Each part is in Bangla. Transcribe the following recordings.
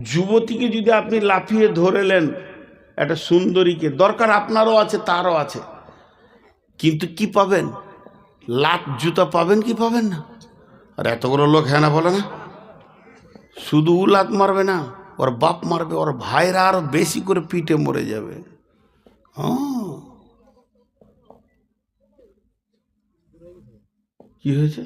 যুবতীকে যদি আপনি লাফিয়ে ধরেলেন, একটা সুন্দরীকে, দরকার আপনারও আছে তারও আছে, কিন্তু কি পাবেন? লাত জুতা পাবেন কি পাবেন না? আর এতগুলো লোক হ্যাঁ না বলে না? শুধু লাত মারবে না, ওর বাপ মারবে, ওর ভাইরা আরো বেশি করে পিটে মরে যাবে। কি হয়েছে?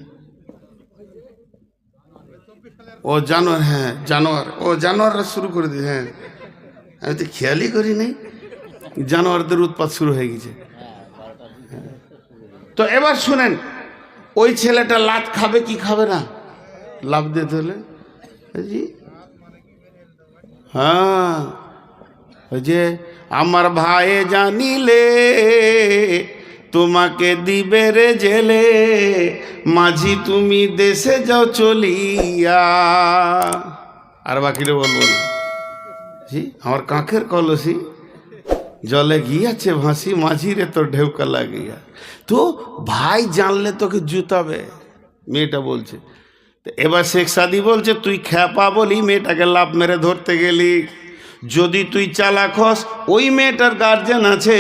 ও জানোয়ার, হ্যাঁ জানোয়ার, ও জানোয়াররা শুরু করে দিয়েছে। হ্যাঁ, আমি তো খেয়ালই করি নাই, জানোয়ারদের উৎপাত শুরু হয়ে গেছে। তো এবার শুনেন, ওই ছেলেটা লাত খাবে কি খাবে না? লাভ দিতে হলে জি, হ্যাঁ, ওই যে আমার ভাই জানিলে তোমাকে দিবে রে জেলে, মাঝি তুমি দেশে যাও চলিয়া। আর বাকিটা বলবো না জি। আমার কাঁখের কলসি জলে গিয়াছে ভাসি, মাঝি রে তোর ঢেউকা লাগিয়া। তো ভাই জানলে তোকে জুতাবে, মেয়েটা বলছে। এবার শেখ সাদি বলছে, তুই খ্যাপা বলি মেয়েটাকে লাভ মেরে ধরতে গেলি। যদি তুই চালাক হস, ওই মেয়েটার গার্জেন আছে,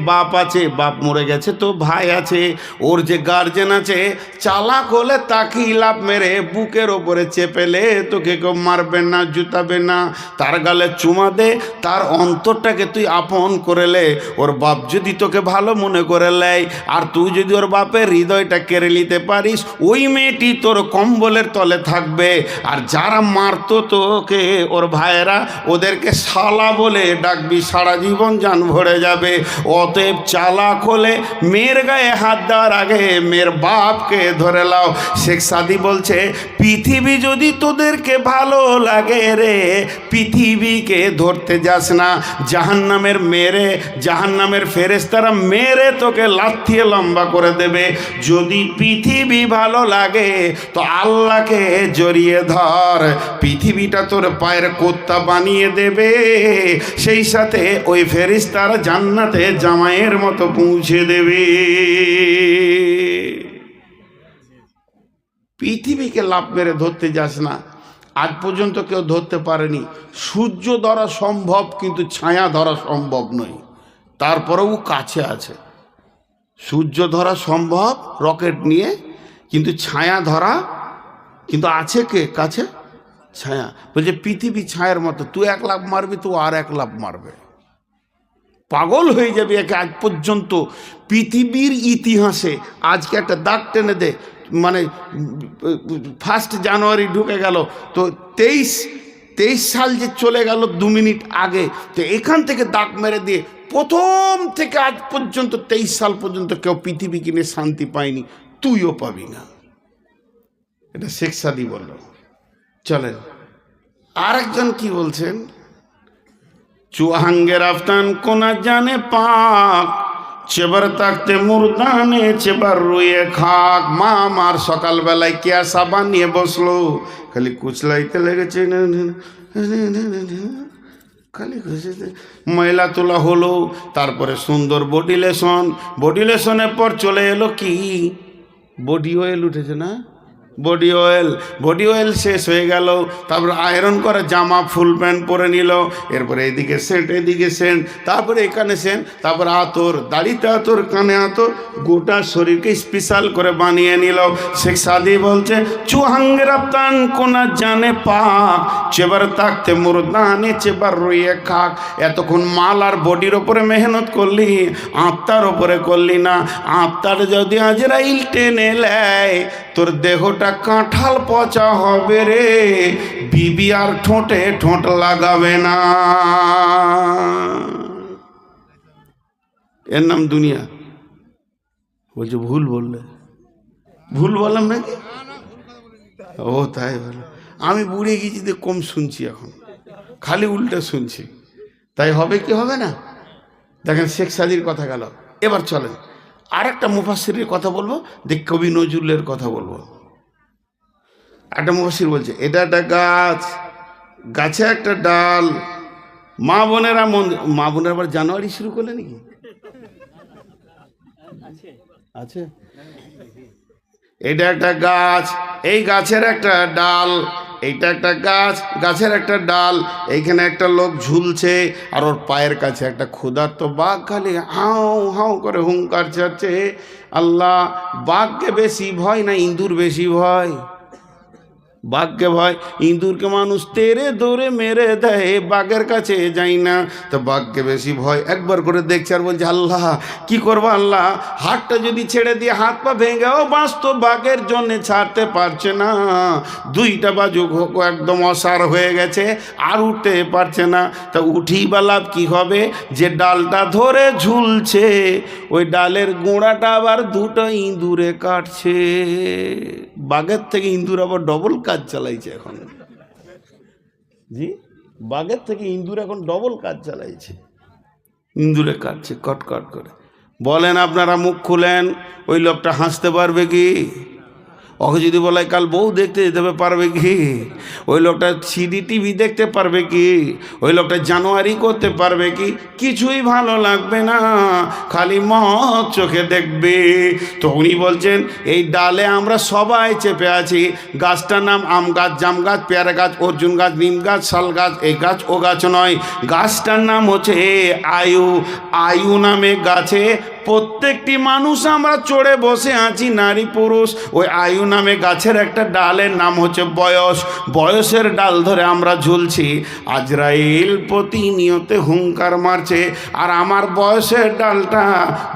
বাপ আছে, বাপ মরে গেছে, তো ভাই আছে, ওর যে গার্জেন আছে, চালাক হলে তাকেই লাভ মেরে বুকের ওপরে চেপেলে তোকে কেউ মারবে না, জুতাবে না, তার গালে চুমা দে, তার অন্তরটাকে তুই আপন করে লে। ওর বাপ যদি তোকে ভালো মনে করে লেয়, আর তুই যদি ওর বাপের হৃদয়টা কেড়ে নিতে পারিস, ওই মেয়েটি তোর কম্বলের তলে থাকবে। আর যারা মারতো তোকে, ওর ভাইয়েরা, ওদেরকে শালা বলে ডাকবি, সারা জীবন জান ভরে যাবে। অতএব চালাক হলে মেয়ের গায়ে হাত দেওয়ার আগে মেয়ের বাপকে ধরে লাও। শেখ সাদি বলছে, পৃথিবী যদি তোদেরকে ভালো লাগে রে, পৃথিবীকে ধরতে যাস না। জাহান্নামের মেরে, জাহান্নামের ফেরেশতারা মেরে তোকে লাথিয়ে লম্বা করে দেবে। যদি পৃথিবী ভালো লাগে তো আল্লাহকে জড়িয়ে ধর, পৃথিবীটা তোর পায়ের কোত্তা বানিয়ে দেবে, সেই সাথে ওই ফেরেশতারা জান্নাতে জামাইয়ের মতো পৌঁছে দেবে। পৃথিবীকে লাভ মেরে ধরতে যাস না। আজ পর্যন্ত কেউ ধরতে পারেনি। সূর্য ধরা সম্ভব, কিন্তু ছায়া ধরা সম্ভব নয়। তারপরেও কাছে আছে। সূর্য ধরা সম্ভব রকেট নিয়ে, কিন্তু ছায়া ধরা, কিন্তু আছে কে কাছে? ছায়া। বলছে পৃথিবী ছায়ার মতো, তুই এক লাফ মারবি তো আর এক লাফ মারবে, পাগল হয়ে যাবে। একে আজ পর্যন্ত পৃথিবীর ইতিহাসে আজকে একটা দাগ টেনে দে, মানে 1 জানুয়ারি ঢুকে গেল, তো 23 সাল যে চলে গেল 2 মিনিট আগে, তো এখান থেকে দাগ মেরে দিয়ে প্রথম থেকে আজ পর্যন্ত 23 সাল পর্যন্ত কেউ পৃথিবী কিনে শান্তি পায়নি, তুইও পাবি না। এটা শেখ সাদি বলল। চলেন আরেকজন কি বলছেন, চুহাঙ্গের আফতান কোনা জানে পাক, চেবার তাকতে মুরদানে চেবার রুয়ে খাক। মা আমার সকালবেলায় কে সাবান নিয়ে বসলো, খালি কুচলাইতে লেগেছে, খালি ময়লা তোলা হলো। তারপরে সুন্দর বডি লেশন, বডি লেশনের পর চলে এলো কি, বডি অয়েল উঠেছে না, বডি অয়েল, বডি অয়েল শেষ হয়ে গেল। তারপরে আয়রন করে জামা ফুল প্যান্ট পরে নিল, এরপরে এদিকে সেন্ট, এদিকে সেন্ট, তারপরে এখানে সেন্ট, তারপরে আতর, দাড়িতে আতর, কানে আতর, গোটা শরীরকে স্পেশাল করে বানিয়ে নিল। শেখ সাদি বলছে, চুহাঙ্গের আফতান কোনা জানে পাক, চেবার তাকতে মুরদানে চেবার রইয়ে খাক। এতক্ষণ মাল আর বডির ওপরে মেহনত করলি, আত্মার ওপরে করলি না। আত্মার যদি আজরাইল টেনে নেয়, তোর দেহটা কাঁঠাল পচা হবে রে, বিবি আর ঠোঁটে ঠোঁট লাগাবে না। এর নাম দুনিয়া। বলছে ভুল বললে, ভুল বললাম নাকি? ও তাই বলো, আমি বুড়ে গেছি তো কম শুনছি, এখন খালি উল্টে শুনছি, তাই হবে কি হবে না? দেখেন শেখ সাদির কথা গেল। এবার চলেন আরেকটা মুফাসসিরের কথা বলবো, দেখ কবি নজরুলের কথা বলবো। একটা মুফাসসির বলছে, এটা একটা গাছ, গাছে একটা ডাল, মা বোনেরা মা বোনের আবার জানুয়ারি শুরু করলে নাকি? আছে এটা একটা গাছ, এই গাছের একটা ডাল, এইটা একটা গাছ, গাছের একটা ডাল, এইখানে একটা লোক ঝুলছে, আর ওর পায়ের কাছে একটা ক্ষুধার্ত বাঘ খালি হাউ হাউ করে হুঙ্কার ছাড়ছে। আল্লাহ, বাঘকে বেশি ভয় না ইঁদুর বেশি ভয়? বাঘকে ভয়, ইঁদুরকে মানুষ তেরে দৌড়ে মেরে দেয়, বাঘের কাছে যাই না। তো বাঘকে বেশি ভয়। একবার করে দেখছে আর বলছে আল্লাহ কি করবো আল্লাহ, হাতটা যদি ছেড়ে দিয়ে হাত পা ভেঙেও বাঁচত, বাঘের জন্যে ছাড়তে পারছে না। দুইটা বাজু একদম অসার হয়ে গেছে, আর উঠতে পারছে না। তা উঠি বা লাভ কি হবে? যে ডালটা ধরে ঝুলছে, ওই ডালের গোড়াটা আবার দুটো ইঁদুরে কাটছে। বাঘের থেকে ইঁদুর আবার ডবল কাজ চালাইছে এখন। জি, বাঘের থেকে ইঁদুর এখন ডবল কাজ চালাইছে, ইঁদুরে কাটছে কট কট করে। বলেন আপনারা মুখ খুলেন, ওই লোকটা হাসতে পারবে কি? ওকে যদি বলে কাল বউ দেখতে যেতে পারবে কি? ওই লোকটা সিডি টিভি দেখতে পারবে কি? ওই লোকটা জানুয়ারি করতে পারবে কি? কিছুই ভালো লাগবে না, খালি মদ চোখে দেখবে। তো উনি বলছেন এই ডালে আমরা সবাই চেপে আছি। গাছটার নাম আম গাছ, জাম গাছ, পেয়ারা গাছ, অর্জুন গাছ, নিম গাছ, শাল গাছ, এই গাছ ও গাছ নয়। গাছটার নাম হচ্ছে আয়ু। আয়ু নামে গাছে প্রত্যেকটি মানুষ আমরা চড়ে বসে আছি, নারী পুরুষ। ওই আয়ু নামে গাছের একটা ডালের নাম হচ্ছে বয়স। বয়সের ডাল ধরে আমরা ঝুলছি। আজরাইল প্রতিনিয়ত হুঙ্কার মারছে, আর আমার বয়সের ডালটা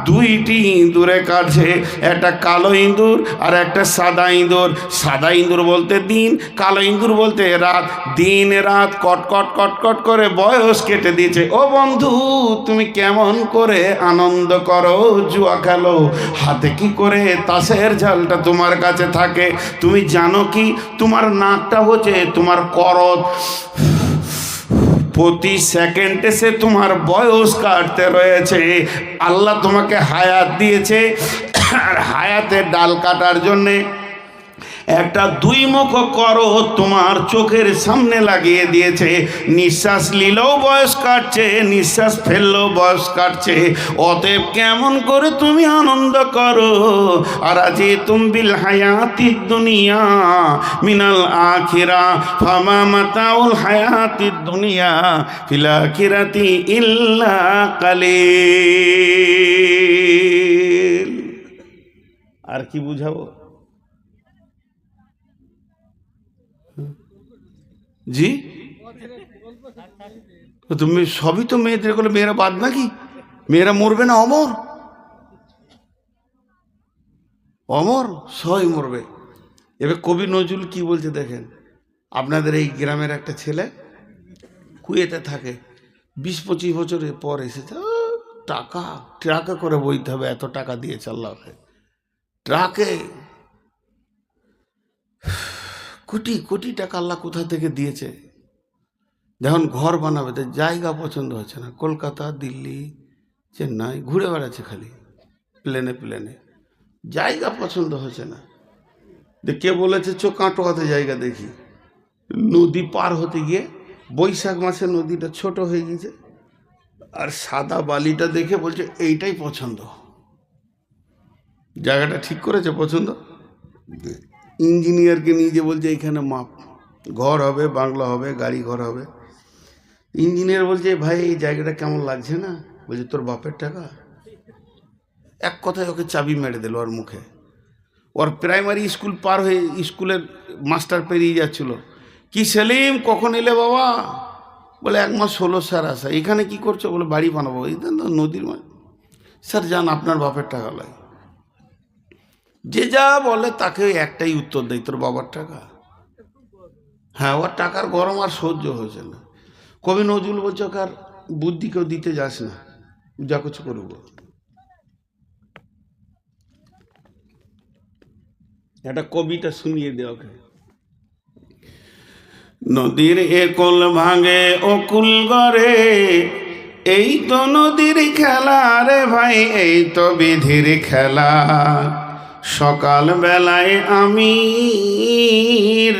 দুইটি ইঁদুরে কাটছে, একটা কালো ইঁদুর আর একটা সাদা ইঁদুর। সাদা ইঁদুর বলতে দিন, কালো ইঁদুর বলতে রাত। দিন রাত কটকট কটকট করে বয়স কেটে দিয়েছে। ও বন্ধু, তুমি কেমন করে আনন্দ করো, জুয়া খেলো, হাতে কি করে তাসের ঝালটা তোমার কাছে থাকে? তুমি জানো কি, তোমার নাকটা হচ্ছে তোমার করত, প্রতি সেকেন্ডে সে তোমার বয়স কাটতে রয়েছে। আল্লাহ তোমাকে হায়াত দিয়েছে, আর হায়াতের ডাল কাটার জন্যে একটা দুই মুখ করো তোমার চোখের সামনে লাগিয়ে দিয়েছে। নিঃশ্বাস নিলেও বয়স কাটছে, নিঃশ্বাস ফেললেও বয়স কাটছে। অতএব কেমন করে তুমি আনন্দ করো। আর আজি বিল হায়াতি দুনিয়া মিনাল আখিরা ফামা মাতাউল হায়াতি দুনিয়া ফিল আখিরাতি ইল্লা কালিল। আর কি বুঝাবো? জি, তুমি সবই তো মেয়েদের বলে, মেয়েরা বাদ নাকি? মেয়েরা মরবে না? অমর, অমর সবাই মরবে। এবার কবি নজরুল কি বলছে দেখেন। আপনাদের এই গ্রামের একটা ছেলে কুয়েতে থাকে, 20-25 বছরের পর এসেছে। টাকা ট্রাকে করে বইতে হবে, এত টাকা দিয়েছে আল্লাহকে। ট্রাকে কোটি কোটি টাকা আল্লাহ কোথা থেকে দিয়েছে। যখন ঘর বানাবে তো জায়গা পছন্দ হচ্ছে না, কলকাতা, দিল্লি, চেন্নাই ঘুরে বেড়াচ্ছে খালি প্লেনে প্লেনে, জায়গা পছন্দ হচ্ছে না। কে বলেছে চো কাটোয়াতে জায়গা দেখি? নদী পার হতে গিয়ে বৈশাখ মাসে নদীটা ছোট হয়ে গেছে, আর সাদা বালিটা দেখে বলছে এইটাই পছন্দ। জায়গাটা ঠিক করেছে পছন্দ, ইঞ্জিনিয়ারকে নিয়ে যে বলছে এইখানে মাপ, ঘর হবে, বাংলা হবে, গাড়ি ঘর হবে। ইঞ্জিনিয়ার বলছে ভাই এই জায়গাটা কেমন লাগছে না? বলছে তোর বাপের টাকা। এক কথায় ওকে চাবি মেরে দিল ওর মুখে। ওর প্রাইমারি স্কুল পার হয়ে স্কুলের মাস্টার পেরিয়ে যাচ্ছিল। কি সেলিম, কখন এলে বাবা? বলে 1 মাস হলো স্যার আসা। এখানে কি করছো? বলে বাড়ি বানাবো। এই তো নদীর মাছ। স্যার যান, আপনার বাপের টাকা লাগে। যে যা বলে তাকে একটাই উত্তর দেয়, তোর বাবার টাকা। হ্যাঁ, ওর টাকার গরম আর সহ্য হয়েছে না। কবি নজরুল বলছে কার বুদ্ধি কেউ দিতে যাস না, যা কিছু করব। একটা কবিতা শুনিয়ে দে ওকে। নদীর একল ভাঙে অকুল গড়ে, এই তো নদীর খেলা রে ভাই, এই তো বিধির খেলা। সকাল বেলায় আমি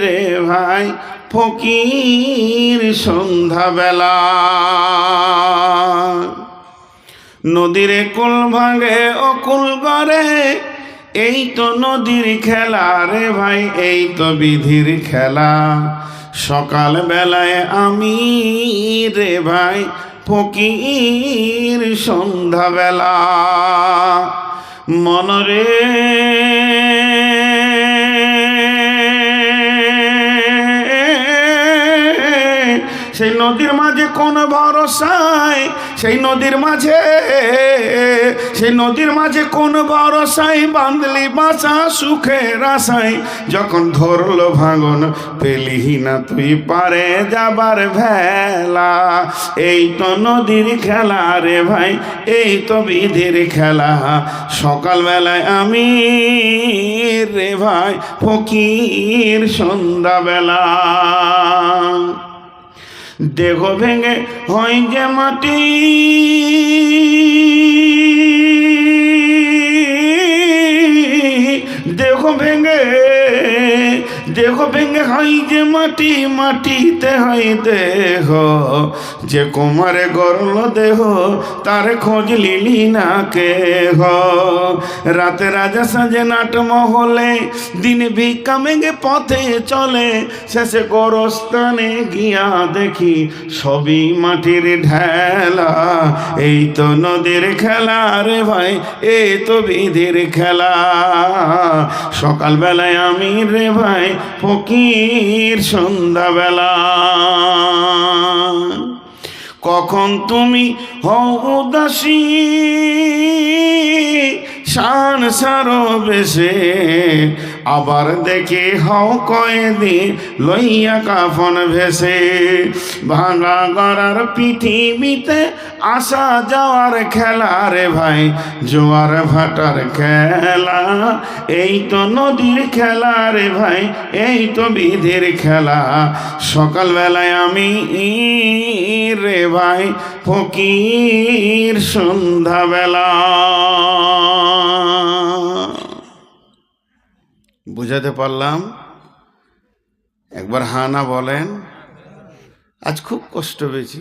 রে ভাই ফকির সন্ধ্যাবেলা। নদীর কুল ভাঙে অকুল গড়ে, এই তো নদীর খেলা রে ভাই, এই তো বিধির খেলা। সকাল বেলায় আমি রে ভাই ফকির, সন্ধ্যাবেলা মনরে সেই নদীর মাঝে কোন ভরসায়, সেই নদীর মাঝে, সেই নদীর মাঝে কোন ভরসায় বাঁধলি বাঁচা সুখের আশায়। যখন ধরলো ভাঙন পেলি না তুই পারে যাবার ভেলা। এই তো নদীর খেলা রে ভাই, এই তো বিধির খেলা। সকালবেলায় আমি রে ভাই ফকির, সন্ধ্যাবেলা দেহ ভেঙে হয় যে মাটি, দেহ ভেঙে, দেহ ভেঙে হয় যে মাটি, মাটিতে হয় দেহ। যে কুমারে গড়ল দেহ তার খোঁজ লিলি না কেহ। রাতে রাজা সাজে নাট মহলে, দিনে ভিক্ষা মেঘে পথে চলে। শেষে গোরস্থানে গিয়া দেখি সবই মাটির ঢেলা। এই তো নদীর খেলা রে ভাই, এই তো বিধির খেলা। সকালবেলায় আমি রে ভাই ফকির, সন্ধ্যাবেলা কখন তুমি হও উদাসী শান সারো বেশে, আবার দেখে হও কয়েদি লইয়া কাফন ভেসে। ভাঙা গড়ার পৃথিবীতে আসা যাওয়ার খেলা রে ভাই, জোয়ার ভাটার খেলা। এই তো নদীর খেলা রে ভাই, এই তো বিধির খেলা। সকালবেলায় আমি রে ভাই ফকির, সন্ধ্যাবেলা। বুঝাতে পারলাম? একবার হানা বলেন। আজ খুব কষ্ট পেয়েছি।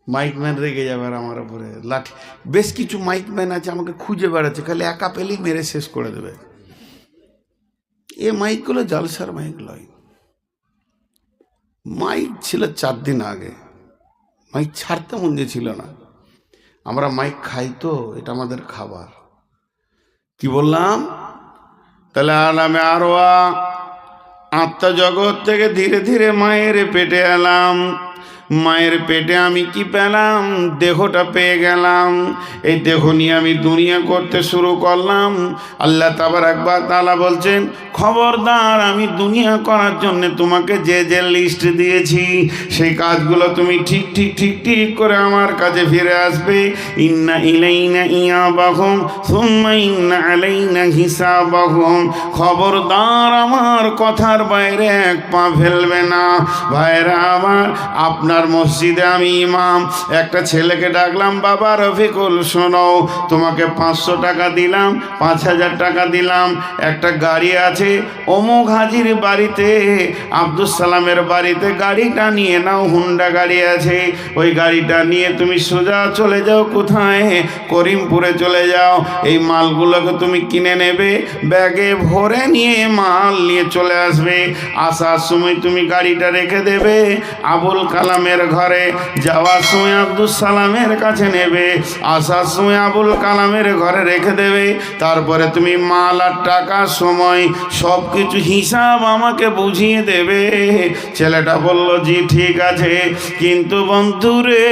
মাইকম্যান রেগে যাবে আর আমার উপরে লাঠি। বেশ কিছু মাইকম্যান আছে আমাকে খুঁজে বেড়াচ্ছে, খালি একা পেলেই মেরে শেষ করে দেবে। এ মাইকগুলো জালসার মাইক লয়। মাইক ছিল 4 দিন আগে, মাইক ছাড়তে মন যে ছিল না। আমরা মাইক খাই তো, এটা আমাদের খাবার। কি বললাম? তাহলে আলামে আরওয়া আত্মা জগৎ থেকে ধীরে ধীরে মায়ের পেটে এলাম। মায়ের পেটে আমি কি পেলাম? দেহটা পেয়ে গেলাম। এই দেহ নিয়ে আমি দুনিয়া করতে শুরু করলাম। আল্লাহ তাবারাক ওয়া তাআলা বলছেন, খবরদার, আমি দুনিয়া করার জন্য তোমাকে যে যে লিস্ট দিয়েছি সেই কাজগুলো তুমি ঠিক ঠিক ঠিক ঠিক করে আমার কাছে ফিরে আসবে। ইন্না ইলাইনা ইয়াবাহুম সুম্মা ইন্না আলাইনা হিসাবাহুম। খবরদার, আমার কথার বাইরে এক পা ফেলবে না। ভাইরা আমার, আপনার মসজিদে আমি ইমাম, একটা ছেলেকে ডাকলাম, বাবা রফিকুল শোনো, তোমাকে 500 টাকা দিলাম, 5000 টাকা দিলাম, একটা গাড়ি আছে অমুক হাজির বাড়িতে, আব্দুল সালামের বাড়িতে, গাড়িটা নিয়ে নাও, হুন্ডা গাড়ি আছে, ওই গাড়িটা নিয়ে তুমি সোজা চলে যাও কোথায়? করিমপুরে চলে যাও। এই মালগুলোকে তুমি কিনে নেবে, ব্যাগে ভরে নিয়ে মাল নিয়ে চলে আসবে। আসার সময় তুমি গাড়িটা রেখে দেবে আবুল কালামের ঘরে, যাওয়ার সময় আব্দুল সালামের কাছে নেবে, আসার সময় আবুল কালামের ঘরে রেখে দেবে। তারপরে তুমি মাল আর টাকার সময় সব কিছু হিসাব আমাকে বুঝিয়ে দেবে। ছেলেটা বলল, জি ঠিক আছে, কিন্তু বন্ধুরে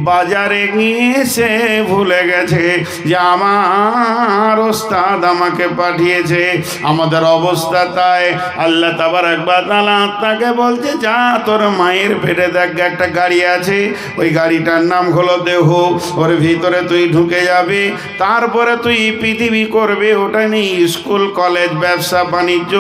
বাজারে গিয়ে সে ভুলে গেছে যে আমার ওস্তাদ আমাকে পাঠিয়েছে। আমাদের অবস্থা তাই। আল্লাহ তাবারাক ওয়া তাআলা তাকে বলছে, যা তোর মায়ের পেটে দেখ একটা গাড়ি আছে, ওই গাড়িটার নাম হলো দেহ, ওর ভিতরে তুই ঢুকে যাবে। তারপরে তুই পৃথিবী করবে, ওটা নিয়ে স্কুল কলেজ ব্যবসা বাণিজ্য,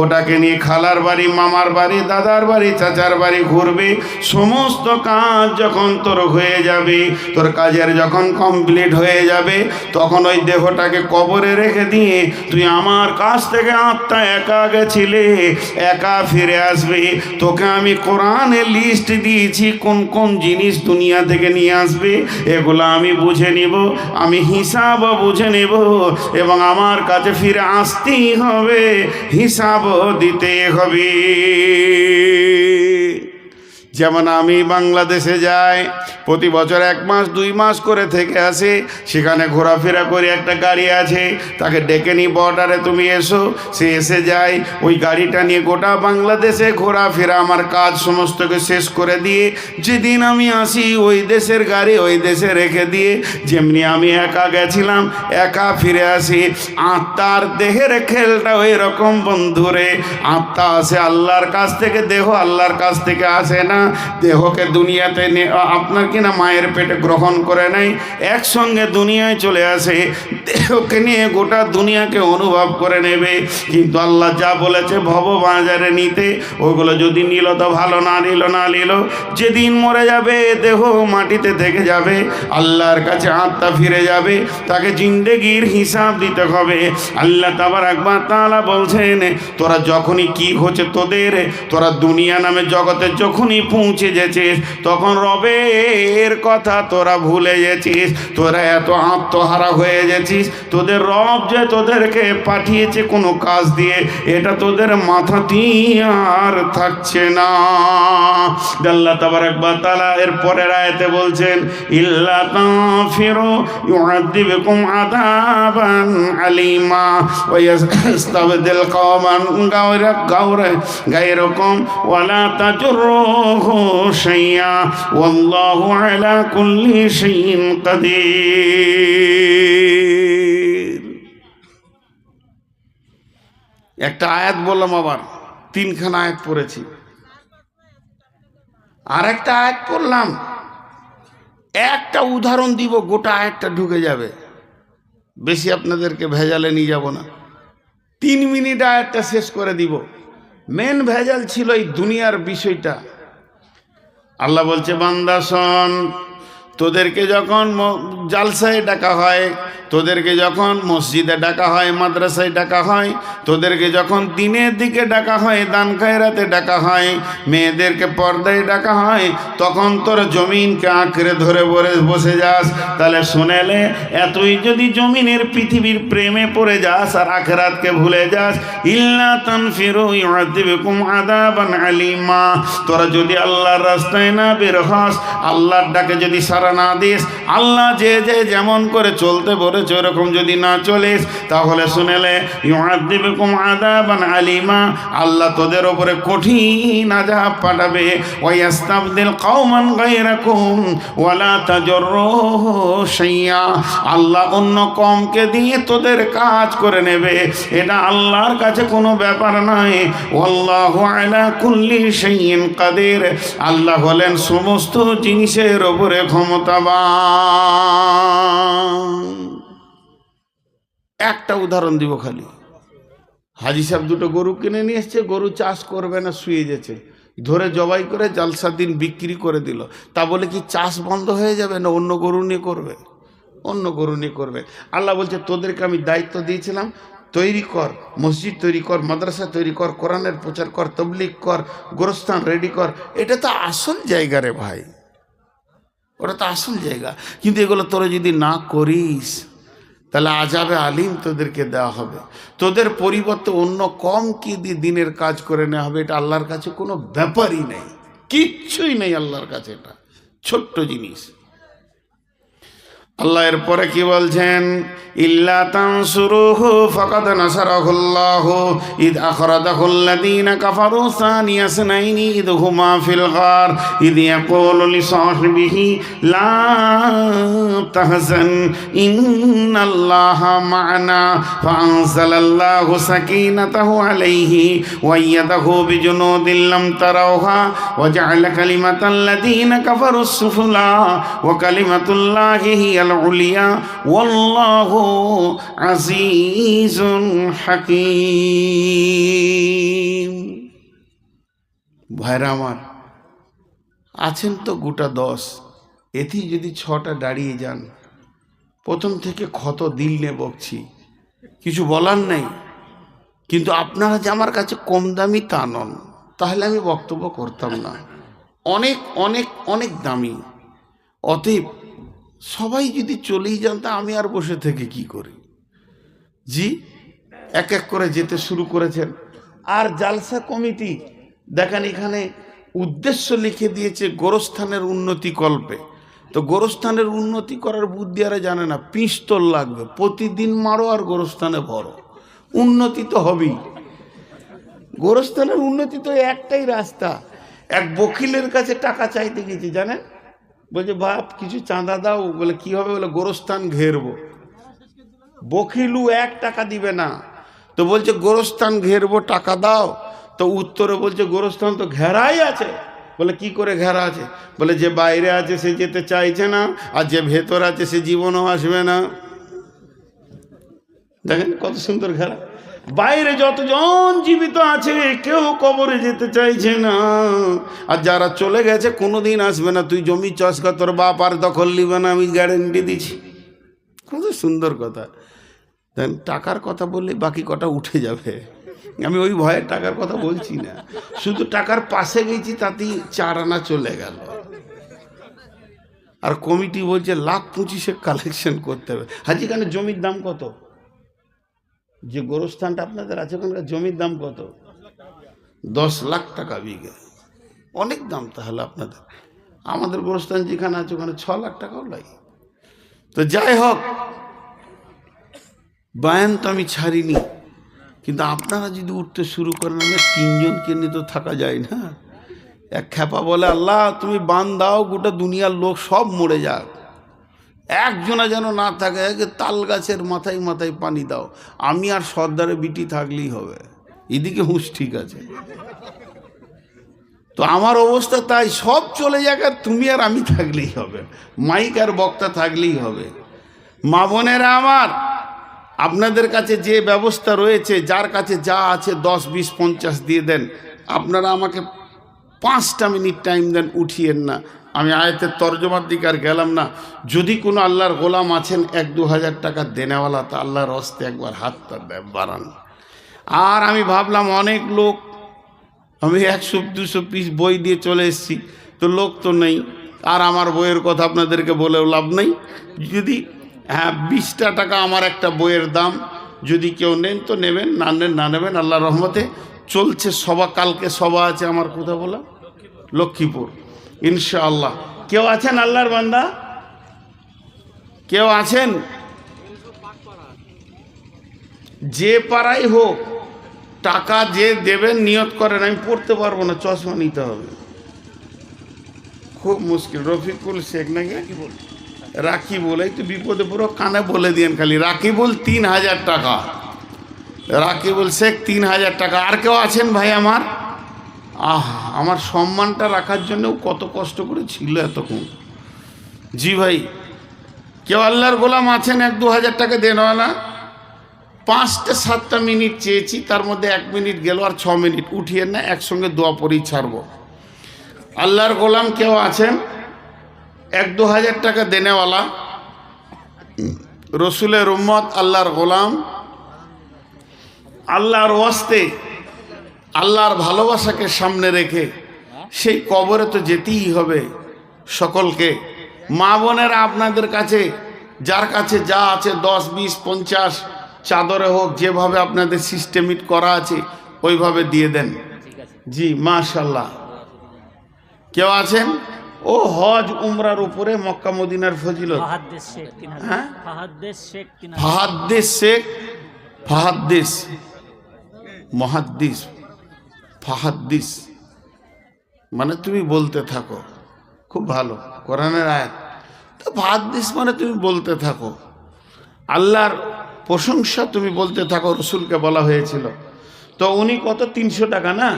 ওটাকে নিয়ে খালার বাড়ি, মামার বাড়ি, দাদার বাড়ি, চাচার বাড়ি ঘুরবে। সমস্ত কাজ যখন তোর হয়ে যাবে, তোর কাজের যখন কমপ্লিট হয়ে যাবে, তখন ওই দেহটাকে কবরে রেখে দিয়ে তুই আমার কাছ থেকে আত্মা একা গেছিলে, একা ফিরে আসবে। তোকে আমি কোরআনে লিস্ট দিয়ে দিয়েছি কোন কোন জিনিস দুনিয়া থেকে নিয়ে আসবে, এগুলো আমি বুঝে নিব, আমি হিসাবও বুঝে নেব, এবং আমার কাছে ফিরে আসতেই হবে, হিসাবও দিতে হবে। যেমন আমি বাংলাদেশে যাই, প্রতি বছর 1 মাস 2 মাস করে থেকে আসে, সেখানে ঘোরাফেরা করে একটা গাড়ি আছে, তাকে ডেকে নিই বর্ডারে তুমি এসো, সে এসে যায়, ওই গাড়িটা নিয়ে গোটা বাংলাদেশে ঘোরাফেরা আমার কাজ সমস্তকে শেষ করে দিয়ে যেদিন আমি আসি ওই দেশের গাড়ি ওই দেশে রেখে দিয়ে যেমনি আমি একা গেছিলাম একা ফিরে আসি। আত্মার দেহের খেলটা ওই রকম বন্ধুরে, আত্মা আসে আল্লাহর কাছ থেকে, দেহ আল্লাহর কাছ থেকে আসে না। দেহকে দুনিয়াতে আপনার কিনা মায়ের পেটে গ্রহণ করে নেয়, একসঙ্গে দুনিয়ায় চলে আসে, দেহকে নিয়ে গোটা দুনিয়াকে অনুভব করে নেবে। কিন্তু আল্লাহ যা বলেছে ভববাজারে নিতে, ওগুলো যদি নিল তো ভালো, না নিল যেদিন মরে যাবে দেহ মাটিতে থেকে যাবে, আল্লাহর কাছে আত্মা ফিরে যাবে, তাকে জিন্দেগির হিসাব দিতে হবে। আল্লাহ তাবারাক ওয়া তাআলা বলছেন, তোরা যখনই কি হচ্ছে তোরা দুনিয়া নামে জগতে যখনই পৌঁছে গেছিস তখন রবের কথা তোরা ভুলে গেছিস, তোরা এত আত্মহারা হয়ে গেছিস, তোদের রব যে তোদেরকে পাঠিয়েছে কোনো কাজ দিয়ে এটা তোদের মাথাতেই আর থাকছে না। আল্লাহ তাবারাক ওয়া তাআলা এর পরের আয়াতে বলছেন, ইল্লা তাগফিরু ইউআযিবকুম আযাবান আলীমা ওয়া ইস্তাবদিল কওমান গায়রাকুম ওয়া লা তাজুরুহু শাইয়্যা ওয়াল্লাহু আলা কুল্লি শাইইন কাদির। একটা আয়াত বললাম, আবার 3খানা আয়াত পড়েছি, আর একটা আয়াত পড়লাম, একটা উদাহরণ দিব, গোটা আয়াতটা ঢুকে যাবে, বেশি আপনাদেরকে ভেজালে নিয়ে যাব না, 3 মিনিট আয়াতটা শেষ করে দিব। মেন ভেজাল ছিল এই দুনিয়ার বিষয়টা। আল্লাহ বলছে, বান্দা শোন, তোদেরকে যখন জালসায় ডাকা হয়, তোদেরকে যখন মসজিদে ডাকা হয়, মাদ্রাসায় ডাকা হয়, তোদেরকে যখন দিনের দিকে ডাকা হয়, দান খায়রাতে ডাকা হয়, মেয়েদেরকে পর্দায় ডাকা হয়, তখন তোর জমিনকে আঁকড়ে ধরে বসে যাস। তাহলে শুনেলে, এতই যদি জমিনের পৃথিবীর প্রেমে পড়ে যাস আর আখিরাতকে ভুলে যাস, ইল্লা তানফিরু ইউআযিবকুম আযাবান আলীমা, তোরা যদি আল্লাহর রাস্তায় না বের হস, আল্লাহর ডাকে যদি সাড়া না দিস, আল্লাহ যে যেমন করে চলতে বলেছে ওরকম যদি না চলিস, তাহলে শুনেলে ইউআযিবকুম আযাবান আলীমা, আল্লাহ তোদের উপরে কঠিন আযাব পাঠাবে। ওয়া ইস্তাবদিল কওমান গায়রাকুম ওয়া লা তাজুরুহু শাইয়্যা, আল্লাহ অন্য কওমকে দিয়ে তোদের কাজ করে নেবে, এটা আল্লাহর কাছে কোনো ব্যাপার নয়। ওয়াল্লাহু আলা কুল্লি শাইইন কাদির, আল্লাহ হলেন সমস্ত জিনিসের উপরে ক্ষমতাবান। একটা উদাহরণ দিব খালি। হাজি সাহেব 2টো গরু কিনে নিয়ে এসছে, গরু চাষ করবে না, শুয়ে গেছে, ধরে জবাই করে জালসার দিন বিক্রি করে দিল। তা বলে কি চাষ বন্ধ হয়ে যাবে? না, অন্য গরু নিয়ে করবে, অন্য গরু নিয়ে করবে। আল্লাহ বলছে, তোদেরকে আমি দায়িত্ব দিয়েছিলাম, তৈরি কর, মসজিদ তৈরি কর, মাদ্রাসা তৈরি কর, কোরআনের প্রচার কর, তবলিগ কর, গোরস্থান রেডি কর। এটা তো আসল জায়গা রে ভাই, ওটা তো আসল জায়গা। কিন্তু এগুলো তোরা যদি না করিস, তাহলে আযাবে আলিম তোদেরকে দেওয়া হবে, তোদের পরিবর্তে অন্য কম কি দিয়ে দিনের কাজ করে নেওয়া হবে। এটা আল্লাহর কাছে কোনো ব্যাপারই নেই, কিচ্ছুই নেই আল্লাহর কাছে, এটা ছোট্ট জিনিস। আল্লাহ এরপরে কি বলছেন, ইল্লা তানসুরুহু ফাকাদ নাসারাহুল্লাহু ইদ আখরাজাহুল্লাযীনা কাফারু সানিয়া ইসনাইনি ইদ হুমা ফিল গার ইদ ইয়াকুলু লিসাহিবিহি লা তাহজান ইন্নাল্লাহা মা'ানা ফাআনজালাল্লাহু সাকিনাতাহু আলাইহি ওয়া আইয়াদাহু বিজুনুদিন লাম তারাওহা ওয়া জা'আলা কালিমাতাল্লাযীনা কাফারুস সুফলা ওয়া কালিমাতুল্লাহি হিয়াল উলিয়া ওয়াল্লাহু আজিজুন হাকীম। ভাইরা আমার, আছেন তো গোটা 10, এতেই যদি 6টা দাঁড়িয়ে যান, প্রথম থেকে ক্ষত দিল নিয়ে বকছি, কিছু বলার নেই। কিন্তু আপনারা যে আমার কাছে কম দামি তা নন, তাহলে আমি বক্তব্য করতাম না। অনেক অনেক অনেক দামি। অতএব সবাই যদি চলেই যান তা আমি আর বসে থেকে কি করি? জি, এক এক করে যেতে শুরু করেছেন। আর জালসা কমিটি দেখেন এখানে উদ্দেশ্য লিখে দিয়েছে গোরস্থানের উন্নতি কল্পে। তো গোরস্থানের উন্নতি করার বুদ্ধি আরে জানে না, পিস্তল লাগবে, প্রতিদিন মারো আর গোরস্থানে ভরো, উন্নতি তো হবেই। গোরস্থানের উন্নতি তো একটাই রাস্তা। এক বকিলের কাছে টাকা চাইতে গেছি, জানেন, বলছে বাপ কিছু চাঁদা দাও। বলে কি হবে? বলে গোরস্থান ঘেরবো। বকিলু 1 টাকা দিবে না, তো বলছে গোরস্থান ঘেরবো, টাকা দাও। তো উত্তরে বলছে গোরস্থান তো ঘেরাই আছে। বলে কি করে ঘেরা আছে? বলে যে বাইরে আছে সে যেতে চাইছে না, আর যে ভেতর আছে সে জীবনও আসবে না। দেখেন কত সুন্দর ঘেরা। বাইরে যতজন জীবিত আছে কেউ কবরে যেতে চাইছে না, আর যারা চলে গেছে কোনোদিন আসবে না। তুই জমি চাষকা তোর বাপ আর দখল নিবে না, আমি গ্যারেন্টি দিচ্ছি। কত সুন্দর কথা। দেন টাকার কথা বললে বাকি কটা উঠে যাবে, আমি ওই ভয়ে টাকার কথা বলছি না। শুধু টাকার পাশে গেছি তাতেই 4 আনা চলে গেল। আর কমিটি বলছে 1,25,000 কালেকশন করতে হবে। হাজি খানের জমির দাম কত? যে গোরস্থানটা আপনাদের আছে ওখানকার জমির দাম কত? 10 লাখ টাকা বিঘে। অনেক দাম তাহলে আপনাদের। আমাদের গোরস্থান যেখানে আছে ওখানে 6 লাখ টাকাও লাগে। তো যাই হোক, বায়ান তো আমি ছাড়িনি, কিন্তু আপনারা যদি উঠতে শুরু করেন, আমি 3 জনকে নিয়ে তো থাকা যায় না। এক খ্যাপা বলে আল্লাহ তুমি বান দাও, গোটা দুনিয়ার লোক সব মরে যাক, একজনা যেন না থাকে। তাল গাছের মাথায় মাথায় পানি দাও, আমি আর সর্দারে বিটি থাকলেই হবে। এদিকে হুঁশ ঠিক আছে। তো আমার অবস্থা তাই, সব চলে যাক আর তুমি আর আমি থাকলেই হবে, মাইক আর বক্তা থাকলেই হবে। মা বোনেরা আমার, আপনাদের কাছে যে ব্যবস্থা রয়েছে, যার কাছে যা আছে 10, 20, 50 দিয়ে দেন। আপনারা আমাকে 5টা মিনিট টাইম দেন, উঠিয়েন না। আমি আয়াতের তর্জমার দিকে আর গেলাম না। যদি কোনো আল্লাহর গোলাম আছেন 1-2 হাজার টাকা দেনেওয়ালা, তা আল্লাহর হস্তে একবার হাতটা বাড়ান। আর আমি ভাবলাম অনেক লোক, আমি 100-200 পিস বই দিয়ে চলে এসেছি, তো লোক তো নেই। আর আমার বইয়ের কথা আপনাদেরকে বলেও লাভ নেই। যদি 20টা টাকা আমার একটা বইয়ের দাম, যদি কেউ নেন তো নেবেন, না নেন না নেবেন। আল্লাহর রহমতে চলছে সভা, কালকে সভা আছে আমার, কোথা বলা, লক্ষ্মীপুর, ইনশাআল্লাহ। কেউ আছেন আল্লাহর বান্দা? কেউ আছেন? যে পাড়াই হোক, টাকা যে দেবেন নিয়ত করেন। আমি পড়তে পারবো না, চশমা নিতে হবে, খুব মুশকিল। রফিকুল শেখ নাকি রাকিবুল, এই তো বিপদে পুরো কানে বলে দিয়েন খালি রাকিবুল 3000 টাকা, রাকিবুল শেখ 3000 টাকা। আর কেউ আছেন ভাই আমার? আমার সম্মানটা রাখার জন্য কত কষ্ট করে ছিল এতক্ষণ। জি ভাই, কেউ আল্লাহর গোলাম আছেন 1-2 হাজার টাকা দেনওয়ালা? 5-7টা মিনিট চেয়েছি, তার মধ্যে 1 মিনিট গেল, আর 6 মিনিট উঠিয়ে না, একসঙ্গে দোয়া পড়েই ছাড়বো। আল্লাহর গোলাম কেউ আছেন 1-2 হাজার টাকা দেনেওয়ালা? রসুলের উম্মত, আল্লাহর গোলাম, আল্লাহর ওয়াস্তে, আল্লাহর ভালোবাসাকে সামনে রেখে সেই কবরে তো যেতেই হবে সকলকে। মা বোনেরা আপনাদের কাছে, যার কাছে যা আছে 10, 20, 50 চাদরে হোক, যেভাবে আপনাদের সিস্টেমিট করা আছে ওইভাবে দিয়ে দেন। জি মাশাল্লাহ। কেউ আছেন? ও হজ উমরার উপরে মক্কা মদিনার ফজিলত। হ্যাঁ, ফাহাদ্দিস শেখ, ফাহাদ্দিস মহাদ্দিস, ফাহাদ্দিস মানে তুমি বলতে থাকো, খুব ভালো কোরআনের আয়াত। তো ফাহাদ্দিস মানে তুমি বলতে থাকো, আল্লাহর প্রশংসা তুমি বলতে থাকো, রসুলকে বলা হয়েছিল। তো উনি কত? 300 টাকা না,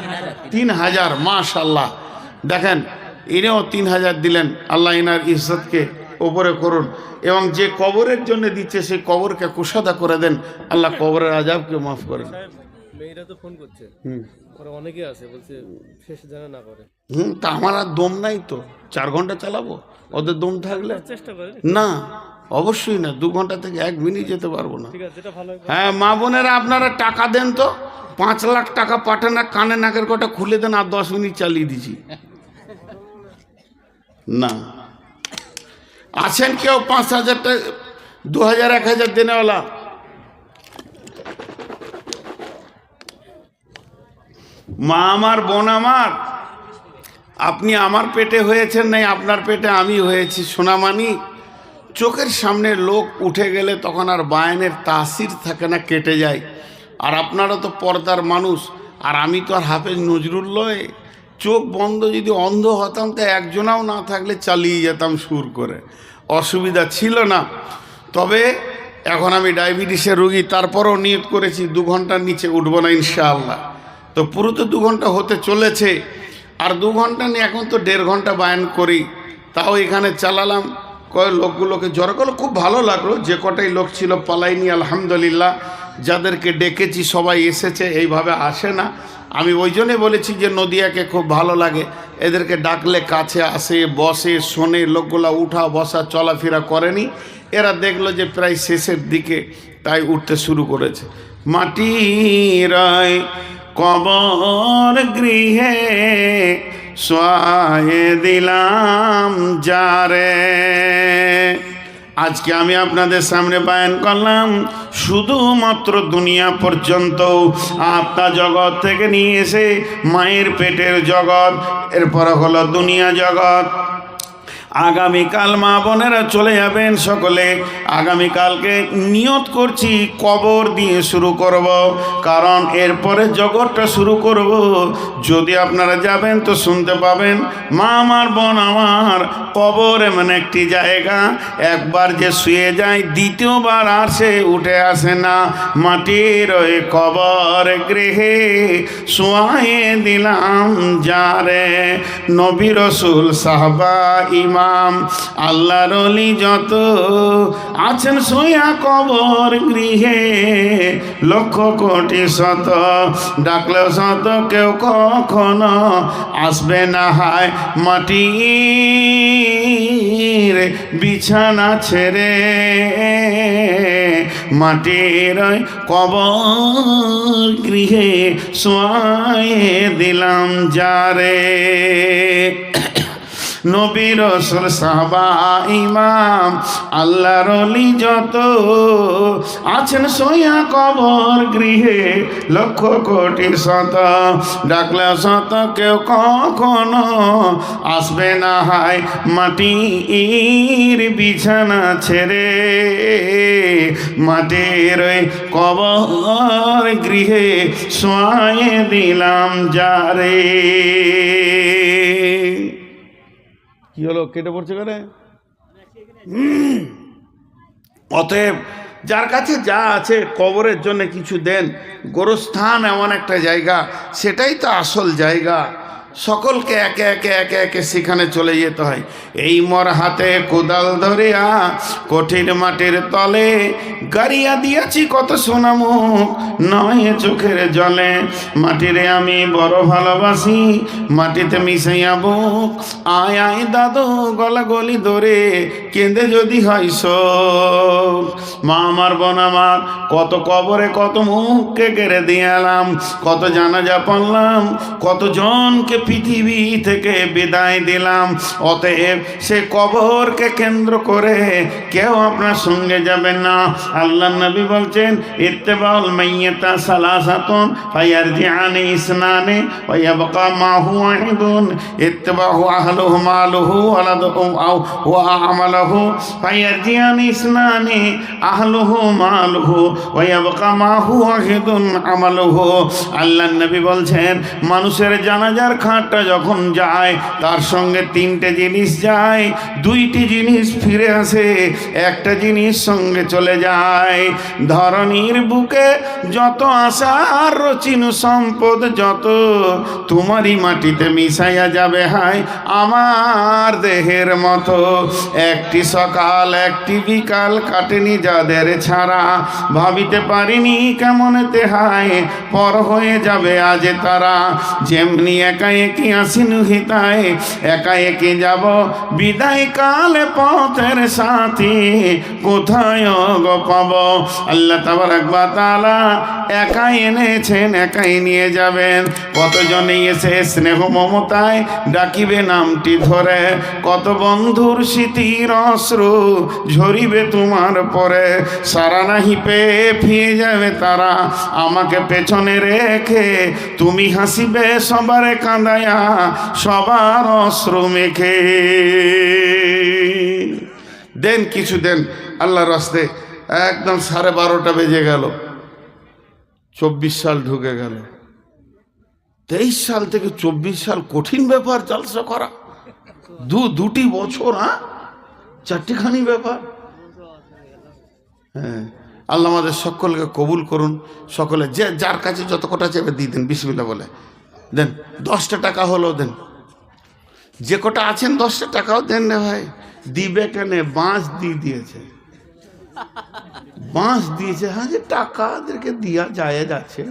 3000। মাশাল্লাহ। দেখেন ইনিও 3000 দিলেন। আল্লাহ ইনার ইজ্জতকে ওপরে করুন, এবং যে কবরের জন্য দিচ্ছে সেই কবরকে কুশাদা করে দেন। আল্লাহ কবরের আযাবকে মাফ করেন। মেয়েরা তো ফোন করছে, ওরা অনেকে আছে, বলছে শেষ জানা না করে। তা আমার আর দম নাই তো, 4 ঘন্টা চালাবো? ওদের দম থাকলে চেষ্টা করে না, অবশ্যই না। 2 ঘন্টা থেকে 1 মিনিট যেতে পারবো না। ঠিক আছে, যেটা ভালো। হ্যাঁ মা বোনেরা, আপনারা টাকা দেন তো, 5 লাখ টাকা পাঠান, না কানে নাকের কটা খুলে দেন, আর 10 মিনিট চালিয়ে দিছি। না। আছেন কেউ 5,000 টাকা 2,000 1,000 দেনেওয়ালা? মা আমার, বোন আমার, আপনি আমার পেটে হয়েছেন, নাই আপনার পেটে আমি হয়েছি সোনামানি। চোখের সামনে লোক উঠে গেলে তখন আর বায়ানের তাসির থাকে না, কেটে যায়। আর আপনারা তো পর্দার মানুষ, আর আমি তো আর হাফেজ নজরুল লয়। চোখ বন্ধ যদি অন্ধ হতাম তো একজনাও না থাকলে চালিয়ে যেতাম সুর করে, অসুবিধা ছিল না। তবে এখন আমি ডায়াবেটিসের রোগী, তারপরও নিয়ত করেছি 2 ঘন্টার নিচে উঠবো না ইনশাআল্লাহ। তো পুরো তো 2 ঘন্টা হতে চলেছে, আর 2 ঘন্টা নিয়ে এখন তো 1.5 ঘন্টা বায়ান করি। তাও এখানে চালালাম, লোকগুলোকে জড়ো করলো, খুব ভালো লাগলো। যে কটাই লোক ছিল পালাইনি আলহামদুলিল্লাহ। যাদেরকে ডেকেছি সবাই এসেছে, এইভাবে আসে না। আমি ওই জন্যে বলেছি যে নদিয়াকে খুব ভালো লাগে, এদেরকে ডাকলে কাছে আসে, বসে, শোনে। লোকগুলা উঠা বসা চলাফেরা করেনি, এরা দেখলো যে প্রায় শেষের দিকে, তাই উঠতে শুরু করেছে। মাটির কবর গৃহে শোয়ায়ে দিলাম যারে। আজকে আমি আপনাদের সামনে বায়ান করলাম শুধুমাত্র দুনিয়া পর্যন্ত, আত্মা জগৎ থেকে নিয়ে এসে মায়ের পেটের জগৎ, এরপর হলো দুনিয়া জগৎ। আগামীকাল মা বোনেরা চলে যাবেন সকলে। আগামীকালকে নিয়ত করছি কবর দিয়ে শুরু করব, কারণ এরপরে জগৎটা শুরু করব। যদি আপনারা যাবেন তো শুনতে পাবেন, মা আমার, বোন আমার, কবর এমন একটি জায়গা, একবার যে শুয়ে যায় দ্বিতীয়বার আর সে উঠে আসে না। মাটির ওই কবর গৃহে শোয়ায়ে দিলাম যারে। নবী রাসূল সাহাবা ইমাম আল্লাহর ওলি যত আছেন শুয়া কবর গৃহে, লক্ষ কোটি শত ডাকলেও শত কেউ কখনো আসবে না হায় মাটির বিছানা ছেড়ে। মাটির কবর গৃহে শোয়ায়ে দিলাম যারে। নবী রাসূল সাহাবা ইমাম আল্লাহর ওলি যত আছেন শুয়া কবর গৃহে, লক্ষ কোটি শত ডাকলে শত কেউ কখনো আসবে না হায় মাটির বিছানা ছেড়ে। মাটির ওই কবর গৃহে শোয়ায়ে দিলাম যারে। কি হলো, কেটে পড়ছে কেন? অতএব যার কাছে যা আছে কবরের জন্য কিছু দেন। গোরস্থান এমন একটা জায়গা, সেটাই তো আসল জায়গা। সকলকে একে একে একে একে সেখানে চলে যেতে হয়। এই মোর হাতে কোদাল ধরিয়া কঠিন মাটির তলে গাড়িয়া দিয়াছি কত সোনামুখ নয় চোখের জলে। মাটিরে আমি বড় ভালোবাসি, মাটিতে মিশাইয়া বুক। আয় আয় দাদু গলা গলি ধরে কেঁদে যদি হয় শোক। মা আমার, বোন আমার, কত কবরে কত মুখকে কেড়ে দিয়ে এলাম, কত জানাজা পড়লাম, কত জনকে পৃথিবী থেকে বিদায় দিলাম। অতএব সে কবরকে কেন্দ্র করে কেউ আপনার সঙ্গে যাবেন না। আল্লাহ নবী বলছেন, ইত্তেবাউল মাইয়্যিতা সালাসাতুন ফায়ারজিআনি ইসনানি ওয়া ইয়াবকা মা হুয়া ওয়াহিদুন। ইত্তেবাহু আহলুহু মালুহু ওয়ালাদুহু ওয়া আমালুহু ফায়ারজিআনি ইসনানি আহলুহু মালুহু ওয়া ইয়াবকা মা হুয়া ওয়াহিদুন আমালুহু। আল্লাহ নবী বলছেন, মানুষের জানাজার খাটটা যখন যায় তার সঙ্গে 3টে জিনিস যায়, 2টি জিনিস ফিরে আসে, একটা জিনিস সঙ্গে চলে যায়। ধরনীর বুকে যত আশার রচিনু সম্পদ যত তোমারই মাটিতে মিশাইয়া যাবে হায় আমার দেহের মতো। একটি সকাল একটি বিকাল কাটেনি যাদের ছাড়া, ভাবিতে পারিনি কেমনেতে হায় পর হয়ে যাবে আজ তারা। যেমনি একা একি আসিনু হিতায়, একা একে যাব বিদায় কালে পথের সাথী, কোথায় গো পাব। আল্লাহ তাবারাক ওয়া তাআলা একাই এনেছেন, একাই নিয়ে যাবেন। কতজনে এসে স্নেহ মমতায় ডাকিবে নামটি ধরে, কত বন্ধুর স্মৃতির অশ্রু ঝরিবে তোমার পরে। সারা নাহি পেয়ে ফিরে যাবে তারা, আমাকে পেছনে রেখে তুমি হাসিবে সবার কাঁদায়া, সবার অশ্রু মেখে। দেন কিছু দেন আল্লাহর রাস্তে। একদম 12:30 বেজে গেল, 24 সাল ঢুকে গেল। 23 সাল থেকে 24 সাল কঠিন ব্যাপার জলসা করা, দুটি বছর, 4টিখানি ব্যাপার। হ্যাঁ, আল্লাহ আমাদের সকলকে কবুল করুন। সকলে যে যার কাছে যত কটা চাইবে দিয়ে দেন, বিসমিল্লাহ বলে দেন। 10টা টাকা হলো দেন, যে কটা আছেন 10টা টাকাও দেন রে ভাই। দিবে কেন, বাঁশ দিয়ে দিয়েছে, বাঁশ দিয়েছে। হ্যাঁ, যে টাকাদেরকে দিয়া যায় যাচ্ছে।